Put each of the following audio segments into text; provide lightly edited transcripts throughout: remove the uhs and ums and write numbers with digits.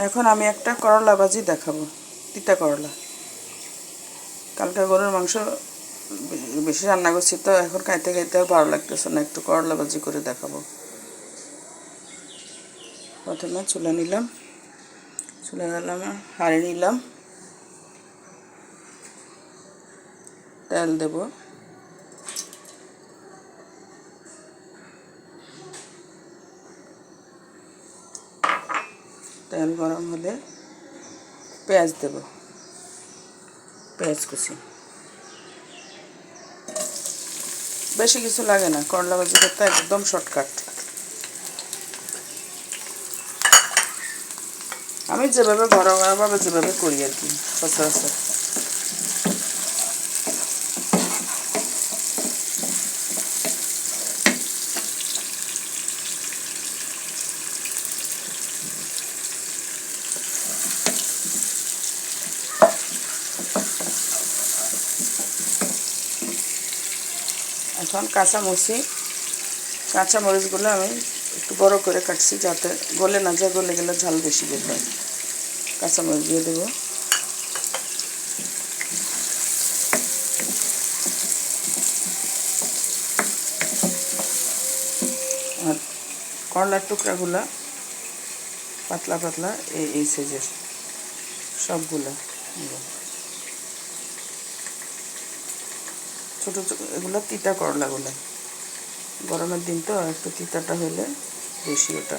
এখন আমি একটা করলা ভাজি দেখাবো, তিতা করলা। কালকে গরুর মাংস বেশি রান্না করছি তো এখন খাইতে খাইতে আর ভালো লাগতেছে না, একটু করলা ভাজি করে দেখাবো। প্রথমে চুলা নিলাম, চুলা গেলাম, হাঁড়ি নিলাম, তেল দেব, তেল গরম হলে পেঁয়াজ দেব, পেঁয়াজ কুচি। বেশি কিছু লাগে না, করলা ভাজি করতে একদম শর্টকাট। আমি যেভাবে ঘরোয়াভাবে যেভাবে করি আর কি সচরাচর। এখন কাঁচামরিচগুলো আমি একটু বড় করে কাটছি যাতে গলে না যায়, গলে গেলে ঝাল বেশি বের হয়। কাঁচামরিচ দিয়ে দেবো, আর করলার টুকরাগুলো পাতলা পাতলা এই সাইজের সবগুলো ছোটো ছোটো, এগুলো তিতা করলাগুলো। গরমের দিন তো একটু তিতাটা হলে বেশি ওটা।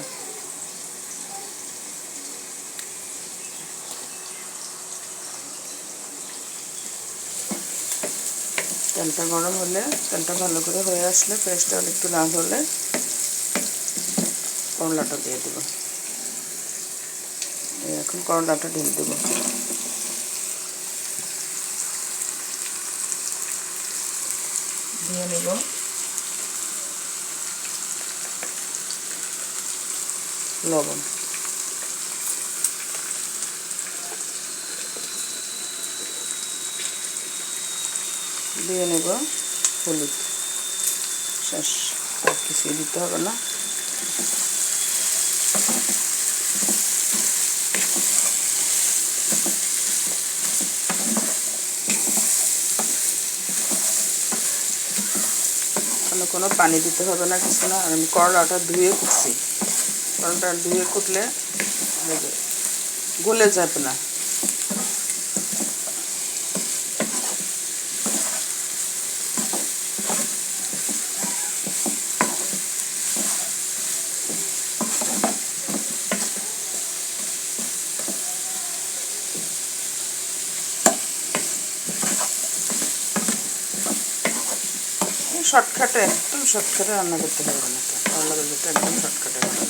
তেলটা গরম হলে, তেলটা ভালো করে হয়ে আসলে, পেঁয়াজটা একটু লাল হলে করলাটা দিয়ে দেবো। এখন করলাটা ঢেলে দেবো, দিয়ে নেব লবণ, দিয়ে নেব হলুদ। শেষ, আর কিছুই দিতে হবে না। কোনো পানি দিতে হবে না, কিছু না। আর আমি করলাটা ধুয়ে কুটছি, করলাটা ধুয়ে কুটলে গলে যাবে না। শর্টকাটে, একদম শর্টকাটে রান্না করতে পারবে না, করলা ভাজিটা একদম শর্টকাটে রান্না।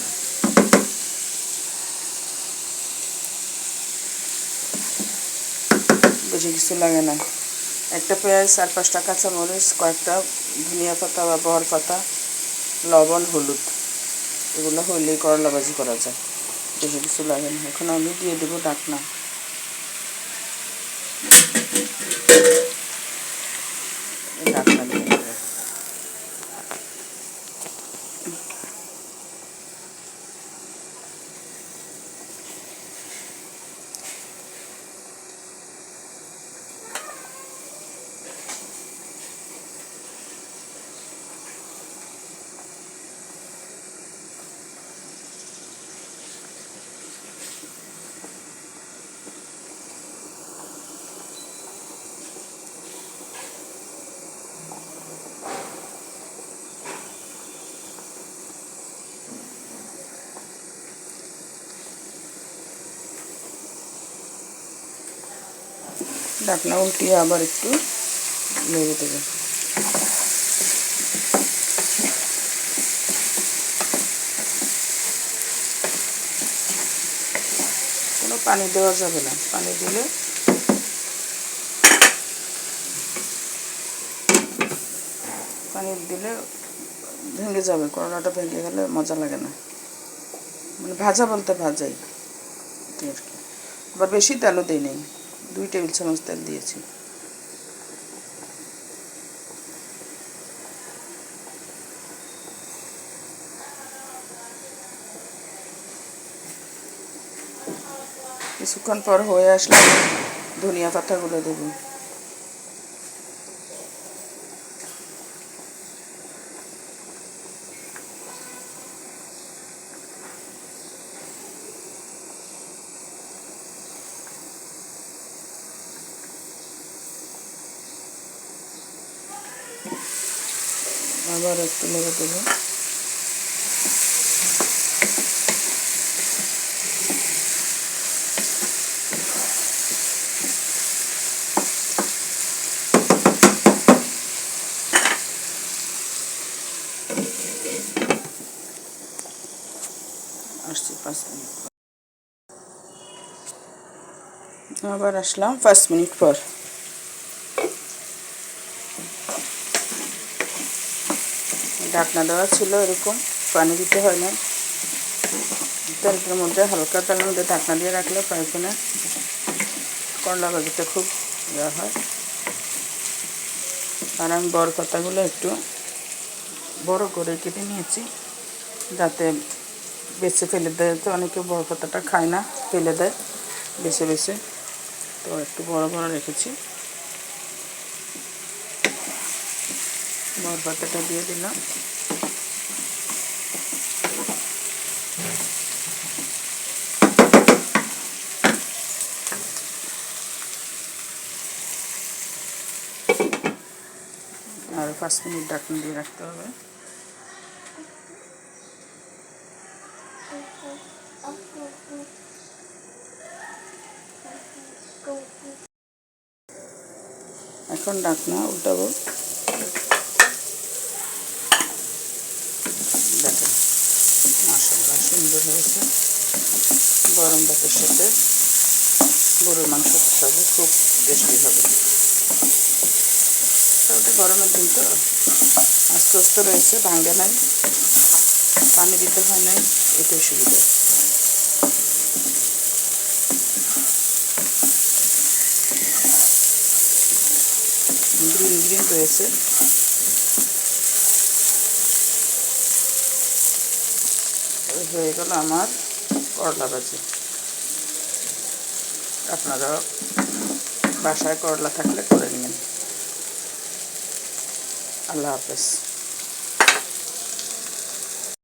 বেশি কিছু লাগে না, একটা পেঁয়াজ, 4-5টা কাঁচামরিচ, কয়েকটা ধনিয়া পাতা বা বহর পাতা, লবণ, হলুদ, এগুলো হইলেই করলা ভাজি করা যায়, বেশি কিছু লাগে না। এখন আমি দিয়ে দেবো ঢাকনা, ঢাকনা দিয়ে দেবো। ঢাকনা উল্টিয়ে আবার একটু নেড়ে দেবে। কোনো পানি দেওয়া যাবে না, পানি দিলে ভেঙে যাবে, করলাটা ভেঙে গেলে মজা লাগে না। মানে ভাজা বলতে ভাজাই আর কি। আবার বেশি তেলও দিই নেই, 2 টেবিল চামচ তেল দিয়েছি। কিছুক্ষণ পর হয়ে আসলে ধনিয়া পাতাগুলো দেব। আবার একটু নেড়ে দেবো। আসছি 5 মিনিট, আবার আসলাম 5 মিনিট পর। ঢাকনা দেওয়া ছিল, এরকম পানি দিতে হয় না। তেলটার মধ্যে হালকা তেলের মধ্যে ঢাকনা দিয়ে রাখলে পাইখানে করলা ভাজিতে খুব ইয়ে হয়। আর আমি বড় পাতাগুলো একটু বড় করে কেটে নিয়েছি, যাতে বেছে ফেলে দেয়। তো অনেকে বড় পাতাটা খায় না, ফেলে দেয় বেছে বেছে, তো একটু বড় বড় রেখেছি। বড় পাতাটা দিয়ে দিলাম। আর 5 মিনিট ঢাকনা দিয়ে রাখতে হবে। এখন ঢাকনা উল্টাবো। দেখেন মাশাআল্লাহ সুন্দর হয়েছে। গরম ভাতের সাথে গরুর মাংস খাবে, খুব টেস্টি হবে। ওটা গরমের দিন তো আস্তে আস্তে রয়েছে, ভাঙে নাই, পানি দিতে হয় নাই, এটাই সুবিধা। গ্রিন গ্রিন রয়েছে। হয়ে গেল আমার করলা ভাজি। আপনারা বাসায় করলা থাকলে করে নিন। আল্লাহ হাফেজ।